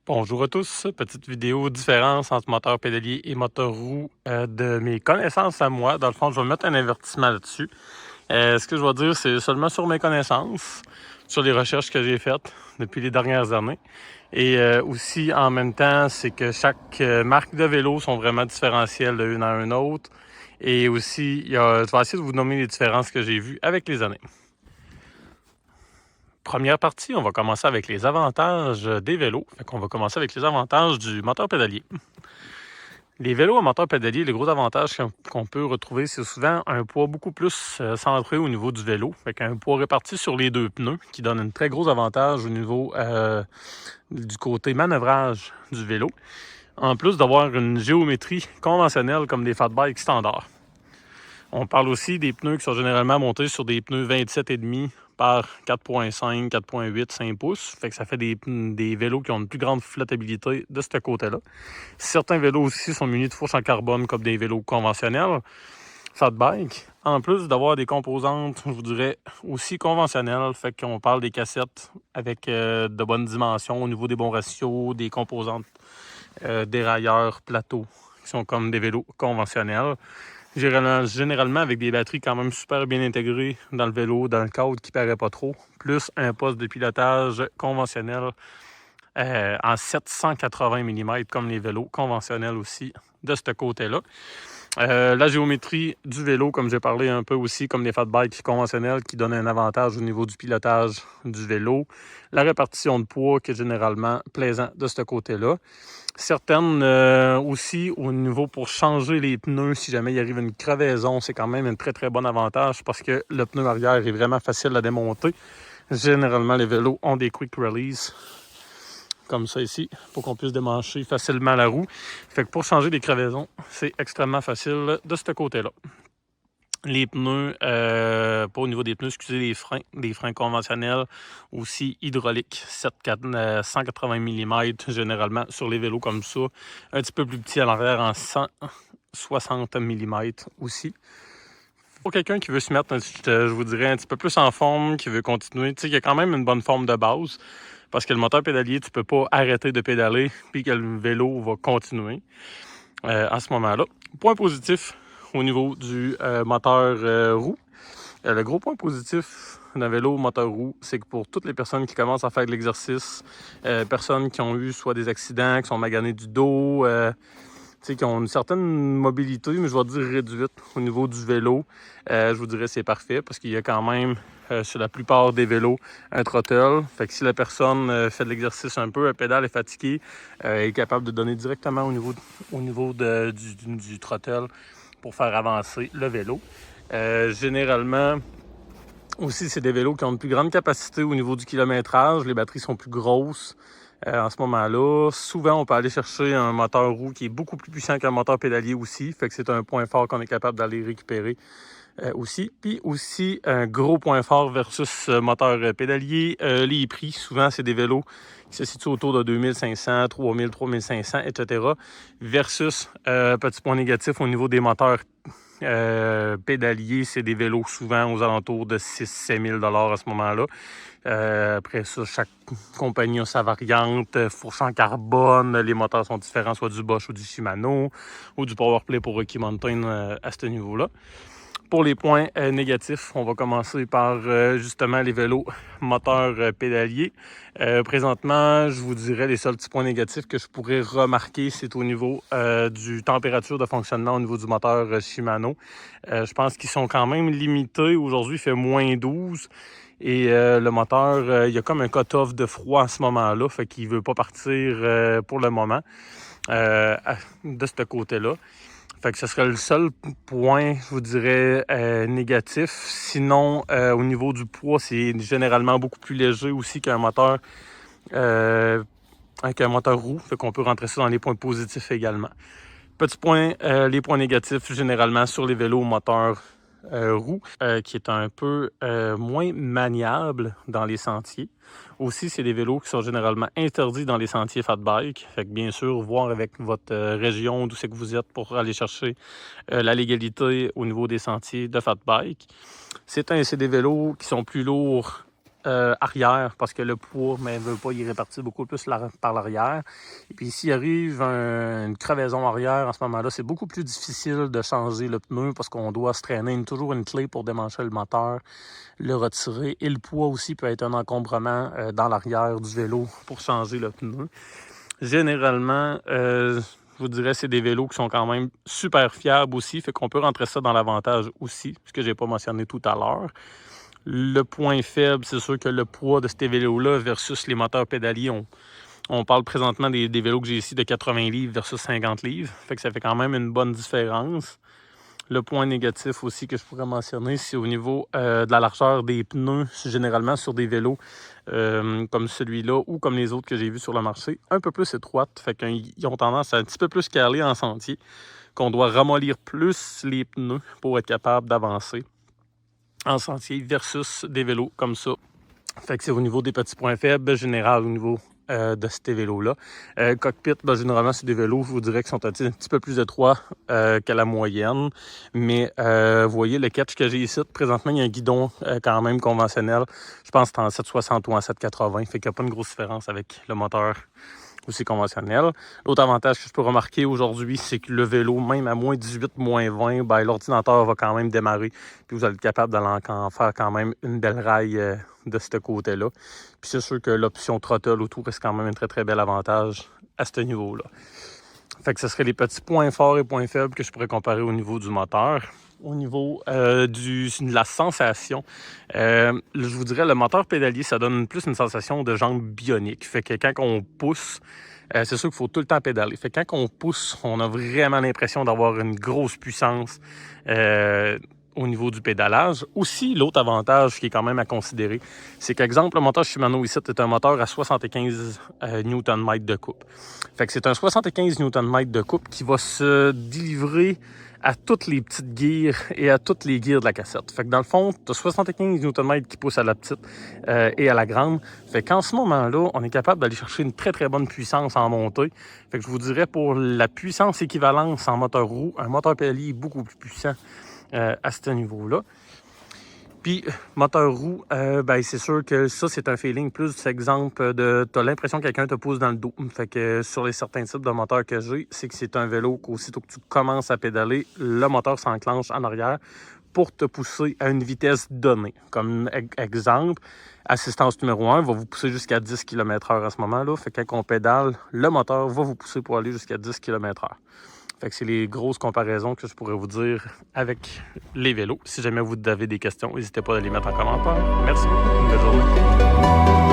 Bonjour à tous, petite vidéo différence entre moteur pédalier et moteur roue de mes connaissances à moi. Dans le fond, je vais mettre un avertissement là-dessus. Ce que je vais dire, c'est seulement sur mes connaissances, sur les recherches que j'ai faites depuis les dernières années. Et aussi, en même temps, c'est que chaque marque de vélo sont vraiment différentielles de l'une à une autre. Et aussi, je vais essayer de vous nommer les différences que j'ai vues avec les années. Première partie, on va commencer avec les avantages des vélos. On va commencer avec les avantages du moteur pédalier. Les vélos à moteur pédalier, le gros avantage qu'on peut retrouver, c'est souvent un poids beaucoup plus centré au niveau du vélo. Un poids réparti sur les deux pneus qui donne un très gros avantage au niveau du côté manœuvrage du vélo. En plus d'avoir une géométrie conventionnelle comme des fat bikes standards. On parle aussi des pneus qui sont généralement montés sur des pneus 27,5 par 4,5, 4,8, 5 pouces. Ça fait des vélos qui ont une plus grande flottabilité de ce côté-là. Certains vélos aussi sont munis de fourches en carbone comme des vélos conventionnels, fat bike. En plus d'avoir des composantes, je vous dirais, aussi conventionnelles. Qu'on parle des cassettes avec de bonnes dimensions au niveau des bons ratios, des composantes dérailleurs, plateaux, qui sont comme des vélos conventionnels. Généralement avec des batteries quand même super bien intégrées dans le vélo, dans le cadre qui paraît pas trop, plus un poste de pilotage conventionnel en 780 mm comme les vélos conventionnels aussi de ce côté-là. La géométrie du vélo, comme j'ai parlé un peu aussi, comme les fat bikes conventionnels qui donnent un avantage au niveau du pilotage du vélo. La répartition de poids qui est généralement plaisant de ce côté-là. Certaines aussi au niveau pour changer les pneus, si jamais il arrive une crevaison, c'est quand même un très très bon avantage parce que le pneu arrière est vraiment facile à démonter. Généralement, les vélos ont des quick release comme ça ici, pour qu'on puisse démancher facilement la roue. Pour changer des crevaisons, c'est extrêmement facile de ce côté-là. Les pneus, pas au niveau des pneus, excusez, des freins conventionnels, aussi hydrauliques, 180 mm généralement sur les vélos comme ça. Un petit peu plus petit à l'arrière en 160 mm aussi. Pour quelqu'un qui veut se mettre, je vous dirais, un petit peu plus en forme, qui veut continuer, il y a quand même une bonne forme de base. Parce que le moteur pédalier, tu peux pas arrêter de pédaler puis que le vélo va continuer à ce moment-là. Point positif au niveau du moteur roue. Le gros point positif d'un vélo moteur roue, c'est que pour toutes les personnes qui commencent à faire de l'exercice, personnes qui ont eu soit des accidents, qui sont maganés du dos, qui ont une certaine mobilité, mais je vais dire réduite au niveau du vélo, je vous dirais c'est parfait parce qu'il y a quand même sur la plupart des vélos un throttle. Si la personne fait de l'exercice un peu, elle pédale, est fatiguée, est capable de donner directement au niveau du throttle pour faire avancer le vélo. Généralement, aussi, c'est des vélos qui ont une plus grande capacité au niveau du kilométrage. Les batteries sont plus grosses. En ce moment-là, souvent, on peut aller chercher un moteur roue qui est beaucoup plus puissant qu'un moteur pédalier aussi. C'est un point fort qu'on est capable d'aller récupérer aussi. Puis aussi, un gros point fort versus moteur pédalier, les prix. Souvent, c'est des vélos qui se situent autour de 2500, 3000, 3500, etc. Versus, petit point négatif au niveau des moteurs pédaliers, c'est des vélos souvent aux alentours de 6-7 000 $ à ce moment-là. Après ça, chaque compagnie a sa variante. Fourche en carbone, les moteurs sont différents, soit du Bosch ou du Shimano, ou du Powerplay pour Rocky Mountain à ce niveau-là. Pour les points négatifs, on va commencer par justement les vélos moteurs pédaliers. Présentement, je vous dirais les seuls petits points négatifs que je pourrais remarquer, c'est au niveau du température de fonctionnement au niveau du moteur Shimano. Je pense qu'ils sont quand même limités. Aujourd'hui, il fait moins 12. Et le moteur, il y a comme un cut-off de froid à ce moment-là, qu'il ne veut pas partir pour le moment de ce côté-là. Ce serait le seul point, je vous dirais, négatif. Sinon, au niveau du poids, c'est généralement beaucoup plus léger aussi qu'un moteur roue. Qu'on peut rentrer ça dans les points positifs également. Petit point, les points négatifs, généralement sur les vélos moteurs roue, qui est un peu moins maniable dans les sentiers. Aussi, c'est des vélos qui sont généralement interdits dans les sentiers fat bike. Bien sûr, voir avec votre région d'où c'est que vous êtes pour aller chercher la légalité au niveau des sentiers de fat bike. C'est des vélos qui sont plus lourds arrière parce que le poids ne veut pas, il est réparti beaucoup plus par l'arrière. Et puis s'il arrive une crevaison arrière, en ce moment-là, c'est beaucoup plus difficile de changer le pneu parce qu'on doit se traîner toujours une clé pour démancher le moteur, le retirer. Et le poids aussi peut être un encombrement dans l'arrière du vélo pour changer le pneu. Généralement, je vous dirais c'est des vélos qui sont quand même super fiables aussi, fait qu'on peut rentrer ça dans l'avantage aussi, ce que j'ai pas mentionné tout à l'heure. Le point faible, c'est sûr que le poids de ces vélos-là versus les moteurs pédaliers, on parle présentement des vélos que j'ai ici de 80 livres versus 50 livres, fait que ça fait quand même une bonne différence. Le point négatif aussi que je pourrais mentionner, c'est au niveau de la largeur des pneus, généralement sur des vélos comme celui-là ou comme les autres que j'ai vus sur le marché, un peu plus étroites. Fait qu'ils ont tendance à un petit peu plus caler en sentier, qu'on doit ramollir plus les pneus pour être capable d'avancer en sentier versus des vélos comme ça. Fait que c'est au niveau des petits points faibles, général au niveau de ces vélos-là. Cockpit, généralement, c'est des vélos, je vous dirais, qui sont un petit peu plus étroits que la moyenne. Mais vous voyez, le catch que j'ai ici, présentement, il y a un guidon quand même conventionnel. Je pense que c'est en 760 ou en 780. Fait qu'il n'y a pas une grosse différence avec le moteur aussi conventionnel. L'autre avantage que je peux remarquer aujourd'hui, c'est que le vélo, même à moins 18, moins 20, l'ordinateur va quand même démarrer. Puis vous allez être capable d'en faire quand même une belle raille de ce côté-là. Puis c'est sûr que l'option throttle autour reste quand même un très très bel avantage à ce niveau-là. Fait que ce seraient les petits points forts et points faibles que je pourrais comparer au niveau du moteur. Au niveau de la sensation, je vous dirais, le moteur pédalier, ça donne plus une sensation de jambe bionique. Fait que quand on pousse, c'est sûr qu'il faut tout le temps pédaler. Fait que quand on pousse, on a vraiment l'impression d'avoir une grosse puissance au niveau du pédalage. Aussi, l'autre avantage qui est quand même à considérer, c'est qu'exemple, le moteur Shimano ici est un moteur à 75 Nm de coupe. Fait que c'est un 75 Nm de coupe qui va se délivrer à toutes les petites gears et à toutes les gears de la cassette. Fait que dans le fond, tu as 75 Nm qui poussent à la petite et à la grande. Fait qu'en ce moment-là, on est capable d'aller chercher une très très bonne puissance en montée. Fait que je vous dirais pour la puissance équivalence en moteur roue, un moteur pédalier est beaucoup plus puissant à ce niveau-là. Puis, moteur roue, c'est sûr que ça, c'est un feeling plus exemple de... Tu as l'impression que quelqu'un te pousse dans le dos. Fait que sur les certains types de moteurs que j'ai, c'est que c'est un vélo qu'aussitôt que tu commences à pédaler, le moteur s'enclenche en arrière pour te pousser à une vitesse donnée. Comme exemple, assistance numéro 1 va vous pousser jusqu'à 10 km/h à ce moment-là. Fait que quand on pédale, le moteur va vous pousser pour aller jusqu'à 10 km/h. Fait que c'est les grosses comparaisons que je pourrais vous dire avec les vélos. Si jamais vous avez des questions, n'hésitez pas à les mettre en commentaire. Merci beaucoup. Bonne journée.